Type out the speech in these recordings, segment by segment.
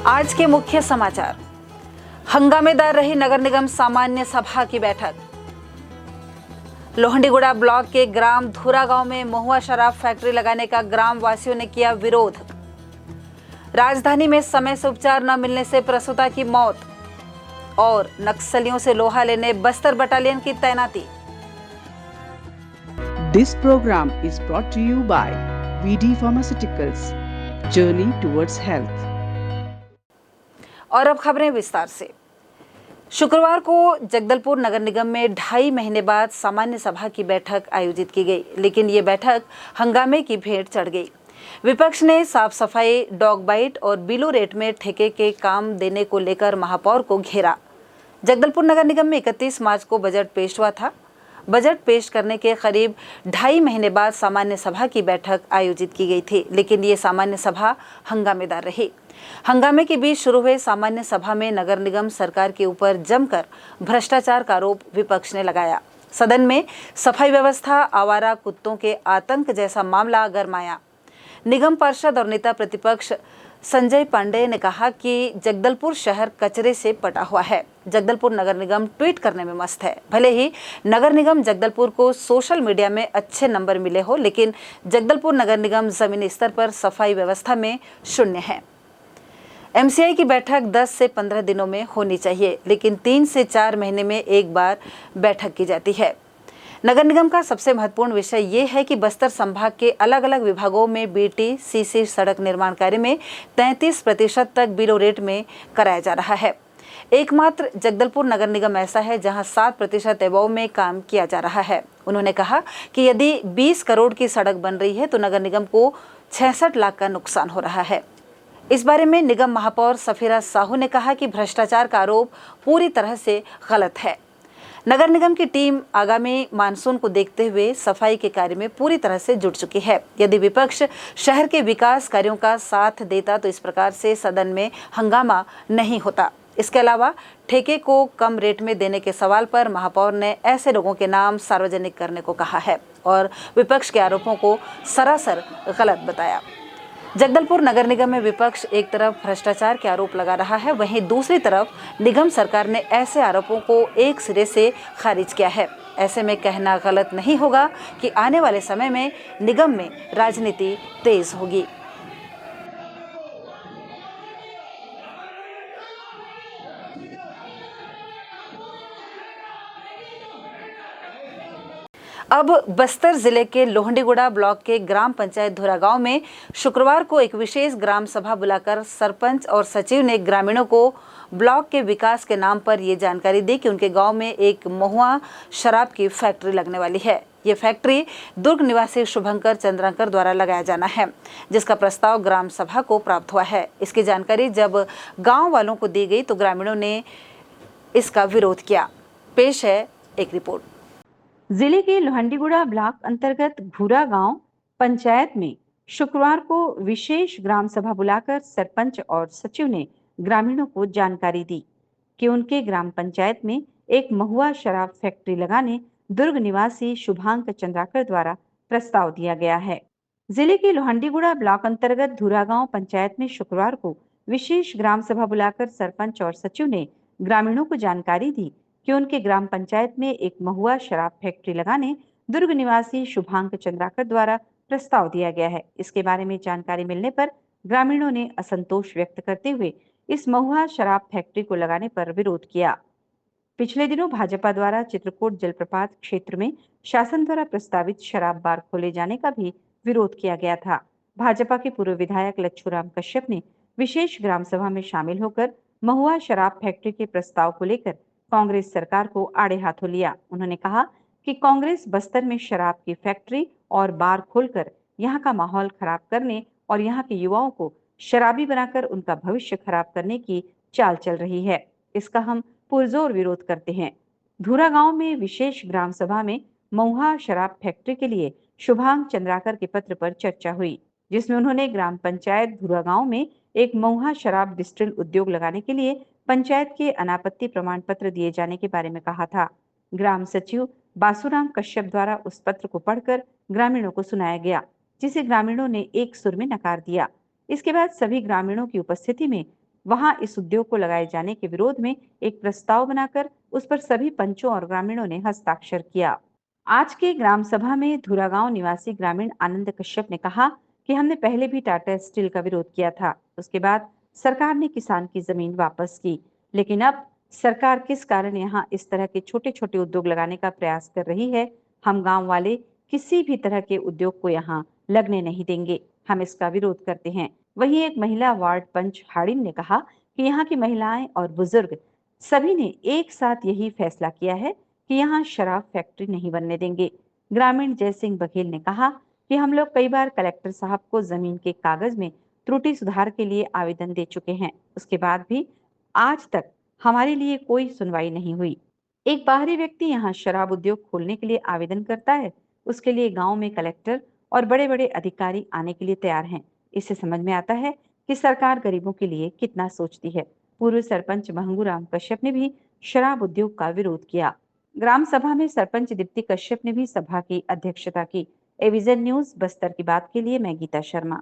आज के मुख्य समाचार। हंगामेदार रही नगर निगम सामान्य सभा की बैठक। लोहंडीगुड़ा ब्लॉक के ग्राम धूरा गांव में महुआ शराब फैक्ट्री लगाने का ग्राम वासियों ने किया विरोध। राजधानी में समय से उपचार न मिलने से प्रसूता की मौत और नक्सलियों से लोहा लेने बस्तर बटालियन की तैनाती। This program is brought to you by VD Pharmaceuticals, Journey towards Health. और अब खबरें विस्तार से। शुक्रवार को जगदलपुर नगर निगम में 2.5 महीने बाद सामान्य सभा की बैठक आयोजित की गई, लेकिन ये बैठक हंगामे की भेंट चढ़ गई। विपक्ष ने साफ सफाई, डॉग बाइट और बिलो रेट में ठेके के काम देने को लेकर महापौर को घेरा। जगदलपुर नगर निगम में 31 मार्च को बजट पेश हुआ था। बजट पेश करने के करीब 2.5 महीने बाद सामान्य सभा की बैठक आयोजित की गई थी, लेकिन ये सामान्य सभा हंगामेदार रही। हंगामे के बीच शुरू हुए सामान्य सभा में नगर निगम सरकार के ऊपर जमकर भ्रष्टाचार का आरोप विपक्ष ने लगाया। सदन में सफाई व्यवस्था, आवारा कुत्तों के आतंक जैसा मामला गरमाया। निगम पार्षद और नेता प्रतिपक्ष संजय पांडे ने कहा कि जगदलपुर शहर कचरे से पटा हुआ है। जगदलपुर नगर निगम ट्वीट करने में मस्त है। भले ही नगर निगम जगदलपुर को सोशल मीडिया में अच्छे नंबर मिले हो, लेकिन जगदलपुर नगर निगम जमीनी स्तर पर सफाई व्यवस्था में शून्य है। एमसीआई की बैठक 10 से 15 दिनों में होनी चाहिए, लेकिन 3 से 4 महीने में एक बार बैठक की जाती है। नगर निगम का सबसे महत्वपूर्ण विषय ये है कि बस्तर संभाग के अलग अलग विभागों में बीटी, सीसी सड़क निर्माण कार्य में 33% तक बिलो रेट में कराया जा रहा है। एकमात्र जगदलपुर नगर निगम ऐसा है जहां 7% एबव में काम किया जा रहा है। उन्होंने कहा कि यदि 20 करोड़ की सड़क बन रही है तो नगर निगम को 66 लाख का नुकसान हो रहा है। इस बारे में निगम महापौर सफीरा साहू ने कहा कि भ्रष्टाचार का आरोप पूरी तरह से गलत है। नगर निगम की टीम आगामी मानसून को देखते हुए सफाई के कार्य में पूरी तरह से जुट चुकी है। यदि विपक्ष शहर के विकास कार्यों का साथ देता तो इस प्रकार से सदन में हंगामा नहीं होता। इसके अलावा ठेके को कम रेट में देने के सवाल पर महापौर ने ऐसे लोगों के नाम सार्वजनिक करने को कहा है और विपक्ष के आरोपों को सरासर गलत बताया। जगदलपुर नगर निगम में विपक्ष एक तरफ भ्रष्टाचार के आरोप लगा रहा है, वहीं दूसरी तरफ निगम सरकार ने ऐसे आरोपों को एक सिरे से खारिज किया है। ऐसे में कहना गलत नहीं होगा कि आने वाले समय में निगम में राजनीति तेज होगी। अब बस्तर जिले के लोहंडीगुड़ा ब्लॉक के ग्राम पंचायत धूरा गांव में शुक्रवार को एक विशेष ग्राम सभा बुलाकर सरपंच और सचिव ने ग्रामीणों को ब्लॉक के विकास के नाम पर ये जानकारी दी कि उनके गांव में एक महुआ शराब की फैक्ट्री लगने वाली है। ये फैक्ट्री दुर्ग निवासी शुभंकर चंद्राकर द्वारा लगाया जाना है, जिसका प्रस्ताव ग्राम सभा को प्राप्त हुआ है। इसकी जानकारी जब गाँव वालों को दी गई तो ग्रामीणों ने इसका विरोध किया। पेश है एक रिपोर्ट। जिले के लोहंडीगुड़ा ब्लॉक अंतर्गत घूरा गांव पंचायत में शुक्रवार को विशेष ग्राम सभा बुलाकर सरपंच और सचिव ने ग्रामीणों को जानकारी दी कि उनके ग्राम पंचायत में एक महुआ शराब फैक्ट्री लगाने दुर्ग निवासी शुभांक चंद्राकर द्वारा प्रस्ताव दिया गया है। जिले के लोहंडीगुड़ा ब्लॉक अंतर्गत धूरा गांव पंचायत में शुक्रवार को विशेष ग्राम सभा बुलाकर सरपंच और सचिव ने ग्रामीणों को जानकारी दी कि उनके ग्राम पंचायत में एक महुआ शराब फैक्ट्री लगाने दुर्ग निवासी शुभांक चंद्राकर द्वारा प्रस्ताव दिया गया है। इसके बारे में जानकारी मिलने पर ग्रामीणों ने असंतोष व्यक्त करते हुए इस महुआ शराब फैक्ट्री को लगाने पर विरोध किया। पिछले दिनों भाजपा द्वारा चित्रकूट जलप्रपात क्षेत्र में शासन द्वारा प्रस्तावित शराब बार खोले जाने का भी विरोध किया गया था। भाजपा के पूर्व विधायक लच्छूराम कश्यप ने विशेष ग्राम सभा में शामिल होकर महुआ शराब फैक्ट्री के प्रस्ताव को लेकर कांग्रेस सरकार को आड़े हाथों लिया। उन्होंने कहा कि कांग्रेस बस्तर में शराब की फैक्ट्री और बार खोलकर यहां का माहौल खराब करने और यहां के युवाओं को शराबी बनाकर उनका भविष्य खराब करने की चाल चल रही है। इसका हम पुरजोर विरोध करते हैं। धूरा गांव में विशेष ग्राम सभा में महुआ शराब फैक्ट्री के लिए शुभांग चंद्राकर के पत्र पर चर्चा हुई, जिसमें उन्होंने ग्राम पंचायत धूरा गांव में एक महुआ शराब डिस्टिल उद्योग लगाने के लिए पंचायत के अनापत्ति प्रमाण पत्र दिए जाने के बारे में कहा था। ग्राम सचिव बासुराम कश्यप द्वारा उस पत्र को पढ़कर ग्रामीणों को सुनाया गया, जिसे ग्रामीणों ने एक सुर में नकार दिया। इसके बाद सभी ग्रामीणों की उपस्थिति में वहां इस उद्योग को लगाए जाने के विरोध में एक प्रस्ताव बनाकर उस पर सभी पंचों और ग्रामीणों ने हस्ताक्षर किया। आज के ग्राम सभा में धुरागांव निवासी ग्रामीण आनंद कश्यप ने कहा कि हमने पहले भी टाटा स्टील का विरोध किया था। उसके बाद सरकार ने किसान की जमीन वापस की, लेकिन अब सरकार किस कारण यहाँ इस तरह के छोटे छोटे उद्योग लगाने का प्रयास कर रही है? हम गांव वाले किसी भी तरह के उद्योग को यहाँ लगने नहीं देंगे। हम इसका विरोध करते हैं। वहीं एक महिला वार्ड पंच हाड़िम ने कहा कि यहाँ की महिलाएं और बुजुर्ग सभी ने एक साथ यही फैसला किया है कि यहाँ शराब फैक्ट्री नहीं बनने देंगे। ग्रामीण जय सिंह बघेल ने कहा कि हम लोग कई बार कलेक्टर साहब को जमीन के कागज में त्रुटि सुधार के लिए आवेदन दे चुके हैं, उसके बाद भी आज तक हमारे लिए कोई सुनवाई नहीं हुई। एक बाहरी व्यक्ति यहाँ शराब उद्योग खोलने के लिए आवेदन करता है, उसके लिए गांव में कलेक्टर और बड़े बड़े अधिकारी आने के लिए तैयार हैं। इससे समझ में आता है कि सरकार गरीबों के लिए कितना सोचती है। पूर्व सरपंच महंगूराम कश्यप ने भी शराब उद्योग का विरोध किया। ग्राम सभा में सरपंच दीप्ति कश्यप ने भी सभा की अध्यक्षता की। एविजन न्यूज बस्तर की बात के लिए मैं गीता शर्मा।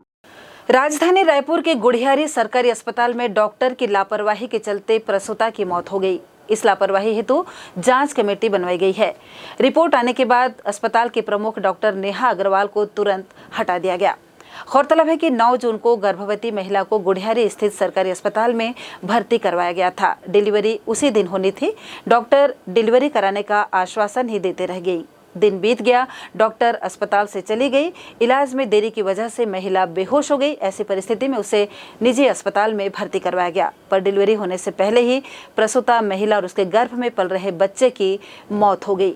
राजधानी रायपुर के गुढ़ियारी सरकारी अस्पताल में डॉक्टर की लापरवाही के चलते प्रसूता की मौत हो गई। इस लापरवाही हेतु जांच कमेटी बनवाई गई है। रिपोर्ट आने के बाद अस्पताल के प्रमुख डॉक्टर नेहा अग्रवाल को तुरंत हटा दिया गया। गौरतलब है कि 9 जून को गर्भवती महिला को गुढ़ियारी स्थित सरकारी अस्पताल में भर्ती करवाया गया था। डिलीवरी उसी दिन होनी थी। डॉक्टर डिलीवरी कराने का आश्वासन ही देते रह गई। दिन बीत गया, डॉक्टर अस्पताल से चली गई। इलाज में देरी की वजह से महिला बेहोश हो गई। ऐसी परिस्थिति में उसे निजी अस्पताल में भर्ती करवाया गया, पर डिलीवरी होने से पहले ही प्रसूता महिला और उसके गर्भ में पल रहे बच्चे की मौत हो गई।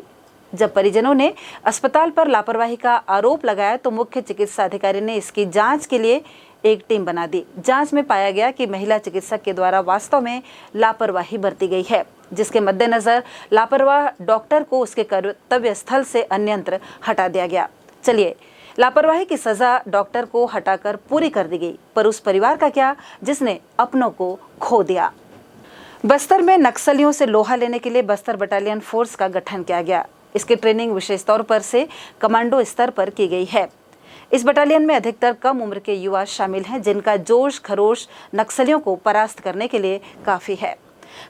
जब परिजनों ने अस्पताल पर लापरवाही का आरोप लगाया तो मुख्य चिकित्सा अधिकारी ने इसकी जांच के लिए एक टीम बना दी। जांच में पाया गया कि महिला चिकित्सक के द्वारा वास्तव में लापरवाही बरती गई है, जिसके मद्देनजर लापरवाह डॉक्टर को उसके कर्तव्य स्थल से अन्यत्र हटा दिया गया। चलिए, लापरवाही की सजा डॉक्टर को हटाकर पूरी कर दी गई, पर उस परिवार का क्या जिसने अपनों को खो दिया। बस्तर में नक्सलियों से लोहा लेने के लिए बस्तर बटालियन फोर्स का गठन किया गया। इसकी ट्रेनिंग विशेष तौर पर से कमांडो स्तर पर की गई है। इस बटालियन में अधिकतर कम उम्र के युवा शामिल हैं, जिनका जोश खरोश नक्सलियों को परास्त करने के लिए काफी है।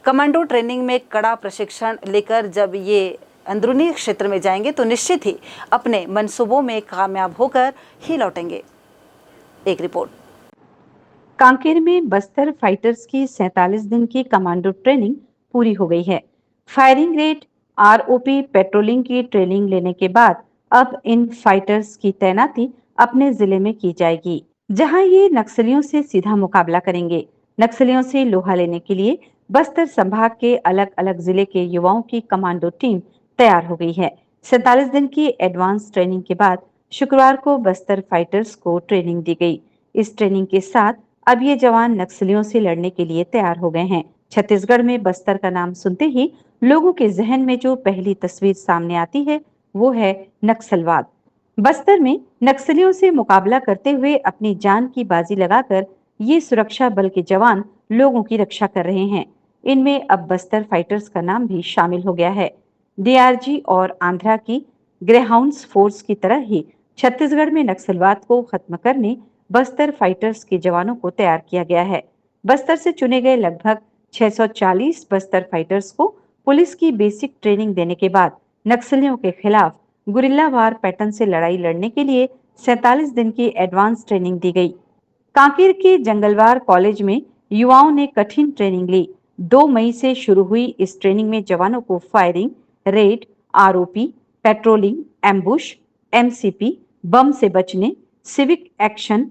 कमांडो ट्रेनिंग में कड़ा प्रशिक्षण लेकर जब ये अंदरूनी क्षेत्र में जाएंगे तो निश्चित ही अपने मंसूबों में कामयाब होकर ही लौटेंगे। एक रिपोर्ट। कांकेर में बस्तर फाइटर्स की 47 दिन की कमांडो ट्रेनिंग पूरी हो गई है। फायरिंग रेट, आरओपी, पेट्रोलिंग की ट्रेनिंग लेने के बाद अब इन फाइटर्स की तैनाती अपने जिले में की जाएगी, जहां ये नक्सलियों से सीधा मुकाबला करेंगे। नक्सलियों से लोहा लेने के लिए बस्तर संभाग के अलग अलग जिले के युवाओं की कमांडो टीम तैयार हो गई है। 47 दिन की एडवांस ट्रेनिंग के बाद शुक्रवार को बस्तर फाइटर्स को ट्रेनिंग दी गई। इस ट्रेनिंग के साथ अब ये जवान नक्सलियों से लड़ने के लिए तैयार हो गए हैं। छत्तीसगढ़ में बस्तर का नाम सुनते ही लोगों के जहन में जो पहली तस्वीर सामने आती है वो है नक्सलवाद। बस्तर में नक्सलियों से मुकाबला करते हुए अपनी जान की बाजी लगाकर ये सुरक्षा बल के जवान लोगों की रक्षा कर रहे हैं। इनमें अब बस्तर फाइटर्स का नाम भी शामिल हो गया है। डीआरजी और आंध्रा की ग्रेहाउंड्स फोर्स की तरह ही छत्तीसगढ़ में नक्सलवाद को खत्म करने बस्तर फाइटर्स के जवानों को तैयार किया गया है। बस्तर से चुने गए लगभग 640 बस्तर फाइटर्स को पुलिस की बेसिक ट्रेनिंग देने के बाद नक्सलियों के खिलाफ गुरिल्लावार पैटर्न से लड़ाई लड़ने के लिए 47 दिन की एडवांस ट्रेनिंग दी गई। कांकेर के जंगलवार कॉलेज में युवाओं ने कठिन ट्रेनिंग ली। 2 मई से शुरू हुई इस ट्रेनिंग में जवानों को firing, raid, ROP, patrolling, ambush, MCP, bomb से बचने, सिविक एक्शन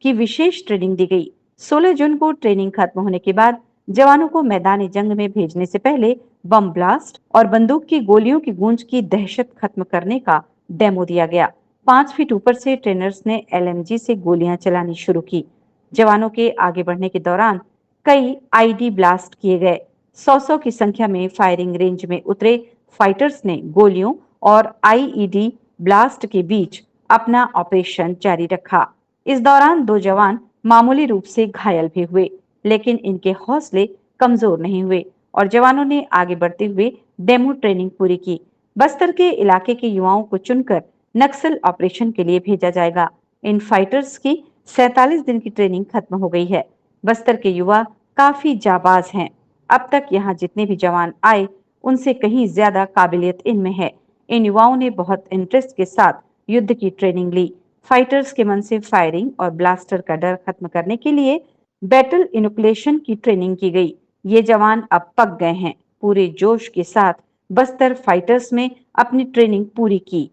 की विशेष ट्रेनिंग दी गई। 16 जून को ट्रेनिंग खत्म होने के बाद जवानों को मैदानी जंग में भेजने से पहले बम ब्लास्ट और बंदूक की गोलियों की गूंज की दहशत खत्म करने का डेमो दिया गया। 5 फीट ऊपर से ट्रेनर्स ने एलएमजी से गोलियां चलानी शुरू की। जवानों के आगे बढ़ने के दौरान कई आईडी ब्लास्ट किए गए। 100 की संख्या में फायरिंग रेंज में उतरे फाइटर्स ने गोलियों और आईईडी ब्लास्ट के बीच अपना ऑपरेशन जारी रखा। इस दौरान 2 जवान मामूली रूप से घायल भी हुए, लेकिन इनके हौसले कमजोर नहीं हुए और जवानों ने आगे बढ़ते हुए डेमो ट्रेनिंग पूरी की। बस्तर के इलाके के युवाओं को चुनकर नक्सल ऑपरेशन के लिए भेजा जाएगा। इन फाइटर्स की 47 दिन की ट्रेनिंग खत्म हो गई है। बस्तर के युवा काफी जाबाज हैं। अब तक यहाँ जितने भी जवान आए उनसे कहीं ज्यादा काबिलियत इनमें है। इन युवाओं ने बहुत इंटरेस्ट के साथ युद्ध की ट्रेनिंग ली। फाइटर्स के मन से फायरिंग और ब्लास्टर का डर खत्म करने के लिए बैटल इनोकुलेशन की ट्रेनिंग की गई। ये जवान अब पक गए हैं। पूरे जोश के साथ बस्तर फाइटर्स में अपनी ट्रेनिंग पूरी की।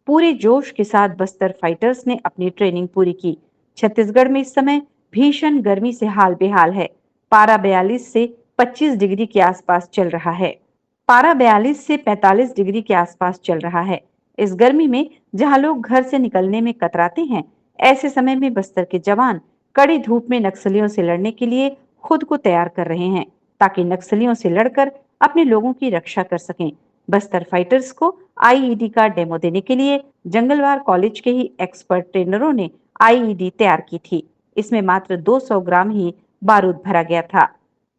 पूरे जोश के साथ बस्तर फाइटर्स ने अपनी ट्रेनिंग पूरी की। छत्तीसगढ़ में इस समय भीषण गर्मी से हाल बेहाल है। पारा 42 से 25 डिग्री के आसपास चल रहा है। पारा 42 से 45 डिग्री के आसपास चल रहा है। इस गर्मी में जहां लोग घर से निकलने में कतराते हैं, ऐसे समय में बस्तर के जवान कड़ी धूप में नक्सलियों से लड़ने के लिए खुद को तैयार कर रहे हैं, ताकि नक्सलियों से लड़कर अपने लोगों की रक्षा कर सकें। बस्तर फाइटर्स को आईईडी का डेमो देने के लिए जंगलवार कॉलेज के ही एक्सपर्ट ट्रेनरों ने आईईडी तैयार की थी। इसमें मात्र 200 ग्राम ही बारूद भरा गया था।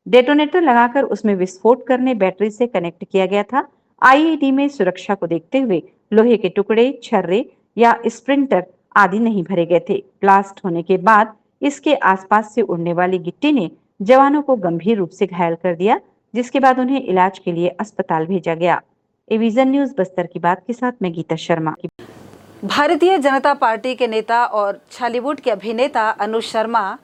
डेटोनेटर लगाकर उसमें विस्फोट करने बैटरी से कनेक्ट किया गया था। आईईडी में सुरक्षा को देखते हुए लोहे के टुकड़े, छर्रे या स्प्रिंटर आदि नहीं भरे गए थे। ब्लास्ट होने के बाद इसके आसपास से उड़ने वाली गिट्टी ने जवानों को गंभीर रूप से घायल कर दिया, जिसके बाद उन्हें इलाज के लिए अस्पताल भेजा गया। एविजन न्यूज बस्तर की बात के साथ मैं गीता शर्मा। भारतीय जनता पार्टी के नेता और छालीवुड के अभिनेता अनुज शर्मा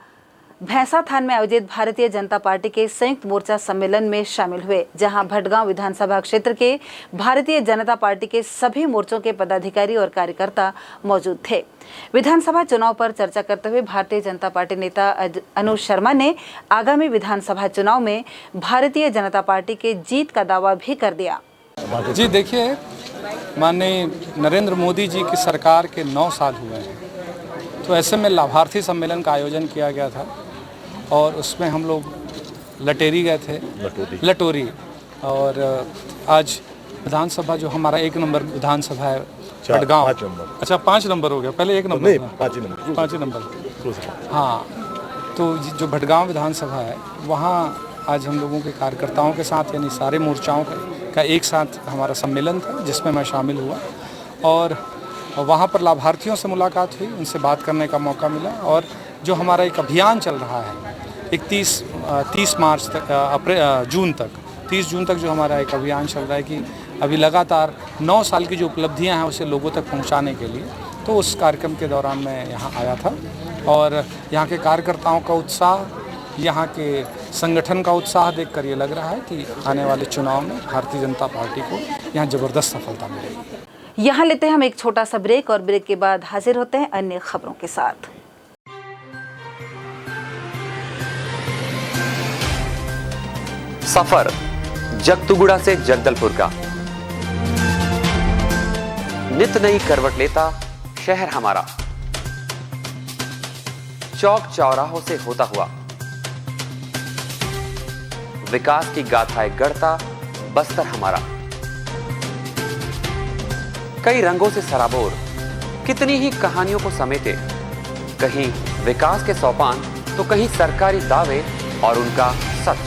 भैंसाथान में आयोजित भारतीय जनता पार्टी के संयुक्त मोर्चा सम्मेलन में शामिल हुए, जहां भटगांव विधानसभा क्षेत्र के भारतीय जनता पार्टी के सभी मोर्चों के पदाधिकारी और कार्यकर्ता मौजूद थे। विधानसभा चुनाव पर चर्चा करते हुए भारतीय जनता पार्टी नेता अनुज शर्मा ने आगामी विधानसभा चुनाव में भारतीय जनता पार्टी के जीत का दावा भी कर दिया। जी देखिए, माननीय नरेंद्र मोदी जी की सरकार के 9 साल हुए हैं, तो ऐसे में लाभार्थी सम्मेलन का आयोजन किया गया था और उसमें हम लोग लटेरी गए थे, लटोरी। और आज विधानसभा जो हमारा 1 नंबर विधानसभा है भटगांव, अच्छा 5 नंबर हो गया, पहले 1 नंबर, 5 नंबर, हाँ। तो जो भटगांव विधानसभा है वहाँ आज हम लोगों के कार्यकर्ताओं के साथ, यानी सारे मोर्चाओं का एक साथ हमारा सम्मेलन था, जिसमें मैं शामिल हुआ और वहाँ पर लाभार्थियों से मुलाकात हुई, उनसे बात करने का मौका मिला। और जो हमारा एक अभियान चल रहा है 30 मार्च तक, जून तक जो हमारा एक अभियान चल रहा है कि अभी लगातार 9 साल की जो उपलब्धियां हैं उसे लोगों तक पहुंचाने के लिए, तो उस कार्यक्रम के दौरान मैं यहाँ आया था और यहाँ के कार्यकर्ताओं का उत्साह, यहाँ के संगठन का उत्साह देखकर ये लग रहा है कि आने वाले चुनाव में भारतीय जनता पार्टी को यहाँ ज़बरदस्त सफलता मिलेगी। यहाँ लेते हैं हम एक छोटा सा ब्रेक और ब्रेक के बाद हाजिर होते हैं अन्य खबरों के साथ। सफर जगतुगुड़ा से जगदलपुर का, नित नई करवट लेता शहर हमारा, चौक चौराहों से होता हुआ विकास की गाथाएं गढ़ता बस्तर हमारा। कई रंगों से सराबोर कितनी ही कहानियों को समेटे, कहीं विकास के सोपान तो कहीं सरकारी दावे और उनका सच।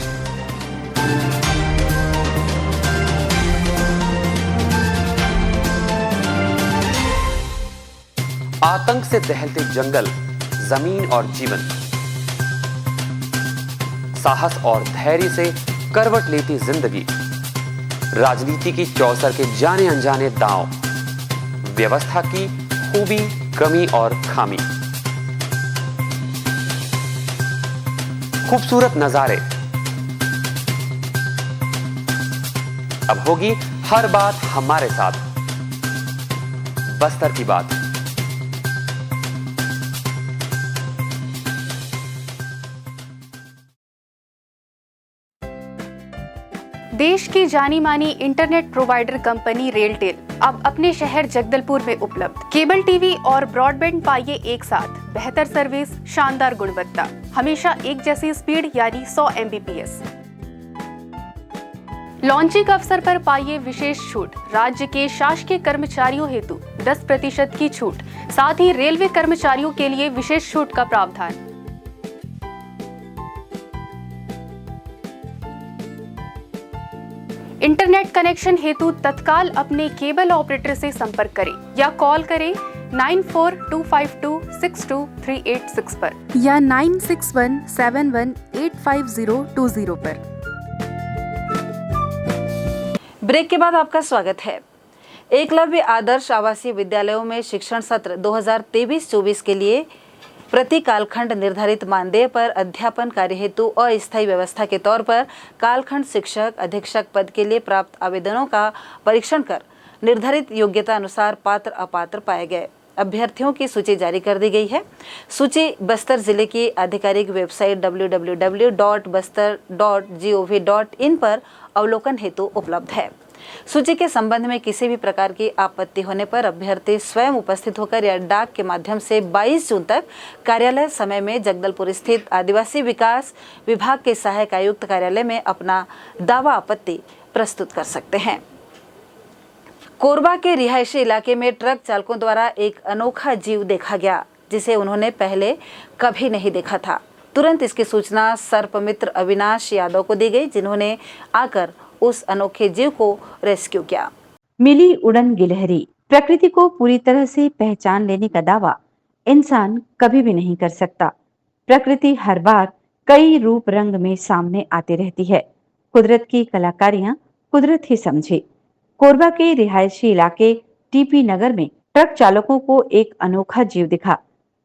आतंक से दहलते जंगल, जमीन और जीवन, साहस और धैर्य से करवट लेती जिंदगी, राजनीति की चौसर के जाने अनजाने दांव, व्यवस्था की खूबी, कमी और खामी, खूबसूरत नजारे। अब होगी हर बात हमारे साथ, बस्तर की बात। देश की जानी मानी इंटरनेट प्रोवाइडर कंपनी रेलटेल अब अपने शहर जगदलपुर में उपलब्ध। केबल टीवी और ब्रॉडबैंड पाइए एक साथ, बेहतर सर्विस, शानदार गुणवत्ता, हमेशा एक जैसी स्पीड यानी 100 Mbps। लॉन्चिंग अवसर पर पाइए विशेष छूट, राज्य के शासकीय कर्मचारियों हेतु 10% की छूट, साथ ही रेलवे कर्मचारियों के लिए विशेष छूट का प्रावधान। इंटरनेट कनेक्शन हेतु तत्काल अपने केबल ऑपरेटर से संपर्क करें या कॉल करें 9425262386 पर या 961718 985020 पर। ब्रेक के बाद आपका स्वागत है। एकलव्य आदर्श आवासीय विद्यालयों में शिक्षण सत्र 2023-24 के लिए प्रति कालखंड निर्धारित मानदेय पर अध्यापन कार्य हेतु अस्थायी व्यवस्था के तौर पर कालखंड शिक्षक अधीक्षक पद के लिए प्राप्त आवेदनों का परीक्षण कर निर्धारित योग्यता अनुसार पात्र अपात्र पाए गए अभ्यर्थियों की सूची जारी कर दी गई है। सूची बस्तर जिले की आधिकारिक वेबसाइट www.bastar.gov.in पर अवलोकन हेतु उपलब्ध है। सूची के संबंध में किसी भी प्रकार की आपत्ति होने पर अभ्यर्थी स्वयं उपस्थित होकर या डाक के माध्यम से 22 जून तक कार्यालय समय में जगदलपुर स्थित आदिवासी विकास विभाग के सहायक आयुक्त कार्यालय में अपना दावा आपत्ति प्रस्तुत कर सकते हैं। कोरबा के रिहायशी इलाके में ट्रक चालकों द्वारा एक अनोखा जीव देखा गया, जिसे उन्होंने पहले कभी नहीं देखा था। तुरंत इसकी सूचना सर्पमित्र अविनाश यादव को दी गई, जिन्होंने आकर उस अनोखे जीव को रेस्क्यू किया। मिली उड़न गिलहरी। प्रकृति को पूरी तरह से पहचान लेने का दावा इंसान कभी भी नहीं कर सकता। प्रकृति हर बार कई रूप रंग में सामने आती रहती है। कुदरत की कलाकारियां कुदरत ही समझे। कोरबा के रिहायशी इलाके टीपी नगर में ट्रक चालकों को एक अनोखा जीव दिखा,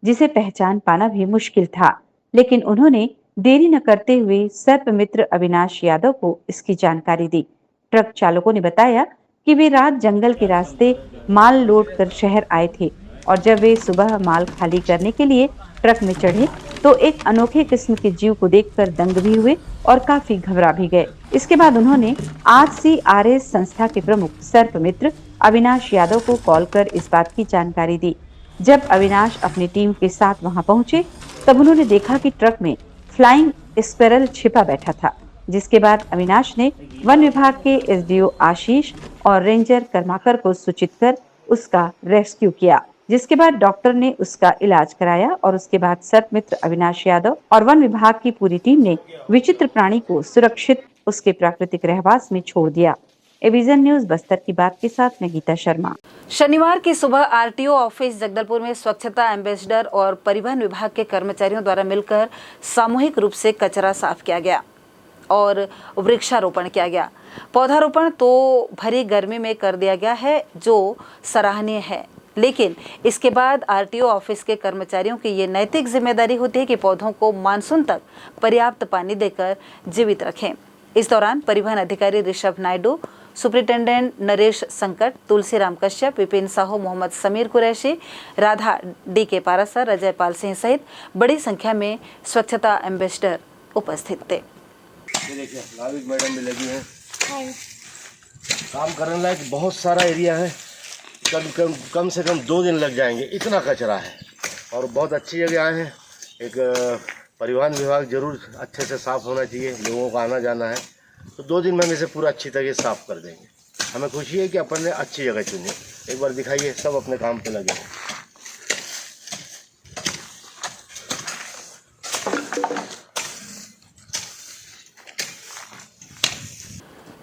जिसे पहचान पाना भी मुश्किल था, लेकिन उन्होंने देरी न करते हुए सर्पमित्र अविनाश यादव को इसकी जानकारी दी। ट्रक चालकों ने बताया कि वे रात जंगल के रास्ते माल लोड कर शहर आए थे और जब वे सुबह माल खाली करने के लिए ट्रक में चढ़े तो एक अनोखे किस्म के जीव को देखकर दंग भी हुए और काफी घबरा भी गए। इसके बाद उन्होंने RCRS संस्था के प्रमुख सर्पमित्र अविनाश यादव को कॉल कर इस बात की जानकारी दी। जब अविनाश अपनी टीम के साथ वहां पहुंचे तब उन्होंने देखा कि ट्रक में फ्लाइंग स्क्विरल छिपा बैठा था, जिसके बाद अविनाश ने वन विभाग के SDO आशीष और रेंजर कर्माकर को सूचित कर उसका रेस्क्यू किया, जिसके बाद डॉक्टर ने उसका इलाज कराया और उसके बाद सर्पमित्र अविनाश यादव और वन विभाग की पूरी टीम ने विचित्र प्राणी को सुरक्षित उसके प्राकृतिक रहवास में छोड़ दिया। एविजन न्यूज बस्तर की बात के साथ नगीता शर्मा। शनिवार की सुबह RTO ऑफिस जगदलपुर में स्वच्छता एम्बेसडर और परिवहन विभाग के कर्मचारियों द्वारा मिलकर सामूहिक रूप से कचरा साफ किया गया और वृक्षारोपण किया गया। पौधारोपण तो भरी गर्मी में कर दिया गया है, जो सराहनीय है, लेकिन इसके बाद RTO ऑफिस के कर्मचारियों की ये नैतिक जिम्मेदारी होती है कि पौधों को मानसून तक पर्याप्त पानी देकर जीवित रखें। इस दौरान परिवहन अधिकारी ऋषभ नायडू, सुपरिटेंडेंट नरेश संकट, तुलसीराम कश्यप, विपिन साहू, मोहम्मद समीर कुरैशी, राधा DK पारासर, अजय पाल सिंह सहित बड़ी संख्या में स्वच्छता एम्बेसडर उपस्थित थे। ये देखिए नाविक मैडम भी लगी हैं। काम करने लायक बहुत सारा एरिया है। कम से कम 2 दिन लग जाएंगे, इतना कचरा है और बहुत अच्छी जगह आए हैं। एक परिवहन विभाग जरूर अच्छे से साफ होना चाहिए, लोगों का आना जाना है, तो 2 दिन में इसे पूरा अच्छी तरह साफ कर देंगे। हमें खुशी है कि अपन ने अच्छी जगह चुनी। एक बार दिखाइए, सब अपने काम पे लगे हैं।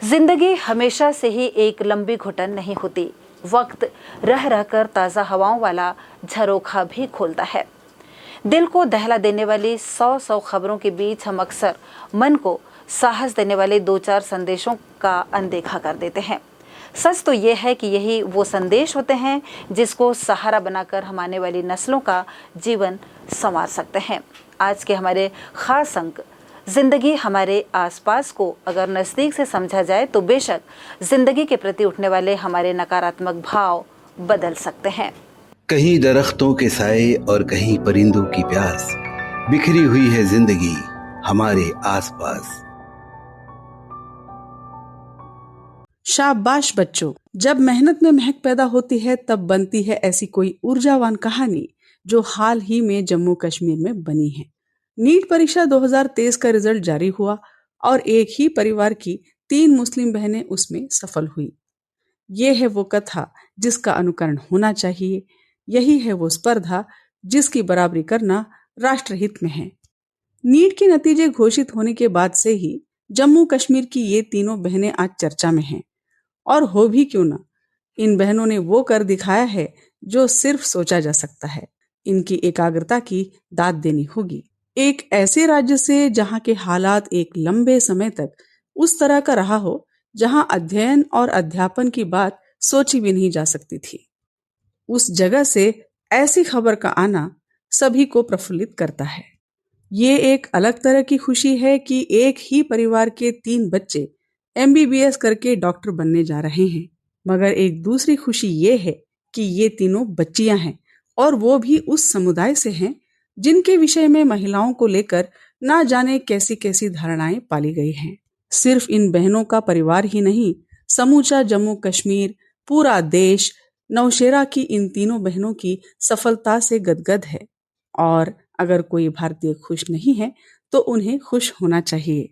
जिंदगी हमेशा से ही एक लंबी घुटन नहीं होती। वक्त रह रहकर ताज़ा हवाओं वाला झरोखा भी खोलता है। दिल को दहला देने वाली 100 खबरों के बीच हम अक्सर मन को साहस देने वाले 2-4 संदेशों का अनदेखा कर देते हैं। सच तो ये है कि यही वो संदेश होते हैं जिसको सहारा बनाकर हम आने वाली नस्लों का जीवन संवार सकते हैं। आज के हमारे खास अंक जिंदगी हमारे आसपास को अगर नज़दीक से समझा जाए तो बेशक जिंदगी के प्रति उठने वाले हमारे नकारात्मक भाव बदल सकते हैं। कहीं दरख्तों के साए और कहीं परिंदों की प्यास, बिखरी हुई है जिंदगी हमारे आसपास। शाबाश बच्चों, जब मेहनत में महक पैदा होती है तब बनती है ऐसी कोई ऊर्जावान कहानी जो हाल ही में जम्मू कश्मीर में बनी है। नीट परीक्षा 2023 का रिजल्ट जारी हुआ और एक ही परिवार की 3 मुस्लिम बहनें उसमें सफल हुई। ये है वो कथा जिसका अनुकरण होना चाहिए। यही है वो स्पर्धा जिसकी बराबरी करना राष्ट्रहित में है। नीट के नतीजे घोषित होने के बाद से ही जम्मू कश्मीर की ये तीनों बहनें आज चर्चा में हैं। और हो भी क्यों ना, इन बहनों ने वो कर दिखाया है जो सिर्फ सोचा जा सकता है। इनकी एकाग्रता की दाद देनी होगी। एक ऐसे राज्य से जहां के हालात एक लंबे समय तक उस तरह का रहा हो जहां अध्ययन और अध्यापन की बात सोची भी नहीं जा सकती थी। उस जगह से ऐसी खबर का आना सभी को प्रफुल्लित करता है। ये एक अलग तरह की खुशी है कि एक ही परिवार के 3 बच्चे MBBS करके डॉक्टर बनने जा रहे हैं। मगर एक दूसरी खुशी ये है कि ये तीनों बच्चियां हैं और वो भी उस समुदाय से हैं जिनके विषय में महिलाओं को लेकर ना जाने कैसी कैसी धारणाएं पाली गई हैं। सिर्फ इन बहनों का परिवार ही नहीं, समूचा जम्मू कश्मीर, पूरा देश नौशेरा की इन तीनों बहनों की सफलता से गदगद है। और अगर कोई भारतीय खुश नहीं है तो उन्हें खुश होना चाहिए।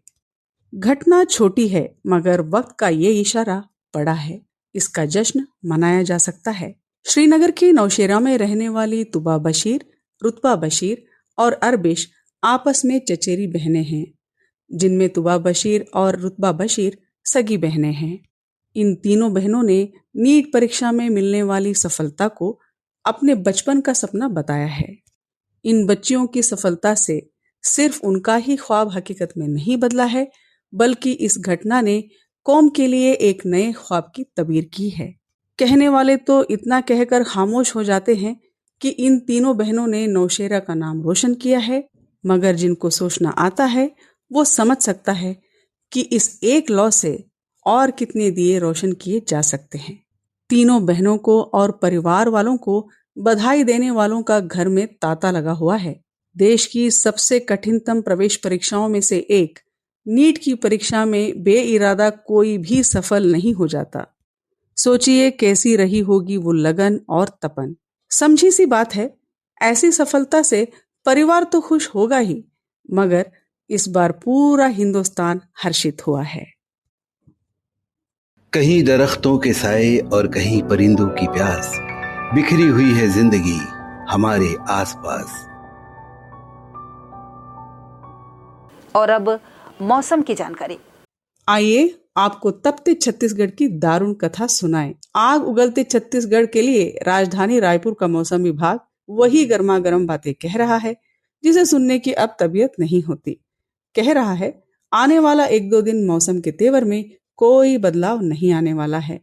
घटना छोटी है मगर वक्त का ये इशारा बड़ा है। इसका जश्न मनाया जा सकता है। श्रीनगर के नौशेरा में रहने वाली तुबा बशीर, रुतबा बशीर और अरबिश आपस में चचेरी बहनें हैं, जिनमें तुबा बशीर और रुतबा बशीर सगी बहनें हैं। इन तीनों बहनों ने नीट परीक्षा में मिलने वाली सफलता को अपने बचपन का सपना बताया है। इन बच्चियों की सफलता से सिर्फ उनका ही ख्वाब हकीकत में नहीं बदला है, बल्कि इस घटना ने कौम के लिए एक नए ख्वाब की तबीर की है। कहने वाले तो इतना कहकर खामोश हो जाते हैं कि इन तीनों बहनों ने नौशेरा का नाम रोशन किया है, मगर जिनको सोचना आता है वो समझ सकता है कि इस एक लौ से और कितने दिए रोशन किए जा सकते हैं। तीनों बहनों को और परिवार वालों को बधाई देने वालों का घर में तांता लगा हुआ है। देश की सबसे कठिनतम प्रवेश परीक्षाओं में से एक नीट की परीक्षा में बेइरादा कोई भी सफल नहीं हो जाता। सोचिए कैसी रही होगी वो लगन और तपन। समझी सी बात है, ऐसी सफलता से परिवार तो खुश होगा ही, मगर इस बार पूरा हिंदुस्तान हर्षित हुआ है। कहीं दरख्तों के साए और कहीं परिंदों की प्यास, बिखरी हुई है जिंदगी हमारे आसपास। और अब मौसम की जानकारी। आइए आपको तपते छत्तीसगढ़ की दारुण कथा सुनाएं। आग उगलते छत्तीसगढ़ के लिए राजधानी रायपुर का मौसम विभाग वही गर्मा गर्म बातें कह रहा है जिसे सुनने की अब तबीयत नहीं होती। कह रहा है आने वाला 1-2 दिन मौसम के तेवर में कोई बदलाव नहीं आने वाला है।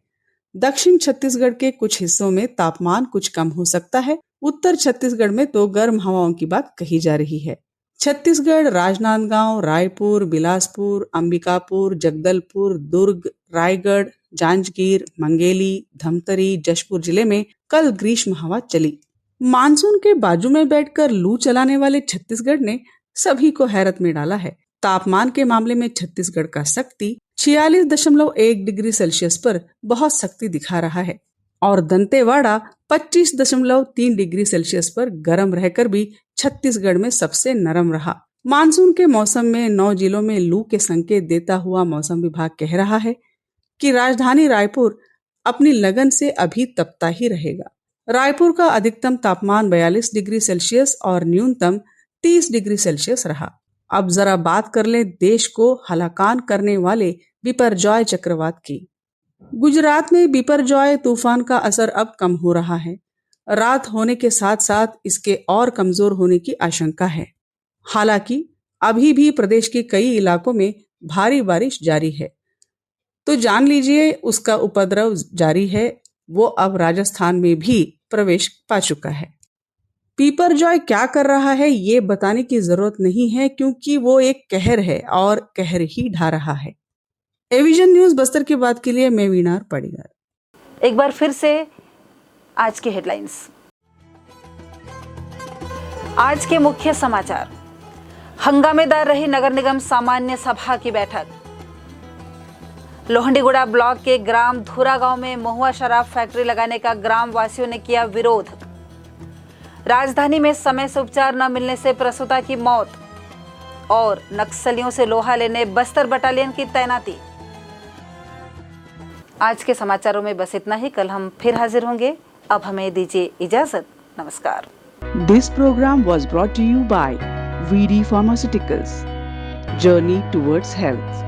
दक्षिण छत्तीसगढ़ के कुछ हिस्सों में तापमान कुछ कम हो सकता है। उत्तर छत्तीसगढ़ में तो गर्म हवाओं की बात कही जा रही है। छत्तीसगढ़ राजनांदगांव, रायपुर, बिलासपुर, अंबिकापुर, जगदलपुर, दुर्ग, रायगढ़, जांजगीर, मंगेली, धमतरी, जशपुर जिले में कल ग्रीष्म हवा चली। मानसून के बाजू में बैठकर लू चलाने वाले छत्तीसगढ़ ने सभी को हैरत में डाला है। तापमान के मामले में छत्तीसगढ़ का सख्ती 46.1 डिग्री सेल्सियस पर बहुत सख्ती दिखा रहा है और दंतेवाड़ा 25.3 डिग्री सेल्सियस पर गर्म रहकर भी छत्तीसगढ़ में सबसे नरम रहा। मानसून के मौसम में 9 जिलों में लू के संकेत देता हुआ मौसम विभाग कह रहा है कि राजधानी रायपुर अपनी लगन से अभी तपता ही रहेगा। रायपुर का अधिकतम तापमान 42 डिग्री सेल्सियस और न्यूनतम 30 डिग्री सेल्सियस रहा। अब जरा बात कर ले देश को हलाकान करने वाले बिपरजॉय चक्रवात की। गुजरात में बिपरजॉय तूफान का असर अब कम हो रहा है। रात होने के साथ साथ इसके और कमजोर होने की आशंका है। हालांकि अभी भी प्रदेश के कई इलाकों में भारी बारिश जारी है, तो जान लीजिए उसका उपद्रव जारी है। वो अब राजस्थान में भी प्रवेश पा चुका है। बिपरजॉय क्या कर रहा है ये बताने की जरूरत नहीं है, क्योंकि वो एक कहर है और कहर ही ढा रहा है। एविजन न्यूज बस्तर की बात के लिए मैं वीणा पड़ीगर। एक बार फिर से आज की हेडलाइंस। आज के मुख्य समाचार। हंगामेदार रही नगर निगम सामान्य सभा की बैठक। लोहंडीगुड़ा ब्लॉक के ग्राम धूरा गांव में महुआ शराब फैक्ट्री लगाने का ग्राम वासियों ने किया विरोध। राजधानी में समय से उपचार न मिलने से प्रसूता की मौत और नक्सलियों से लोहा लेने बस्तर बटालियन की तैनाती। आज के समाचारों में बस इतना ही। कल हम फिर हाजिर होंगे। अब हमें दीजिए इजाजत। नमस्कार। This program was brought to you by VD Pharmaceuticals. Journey towards health.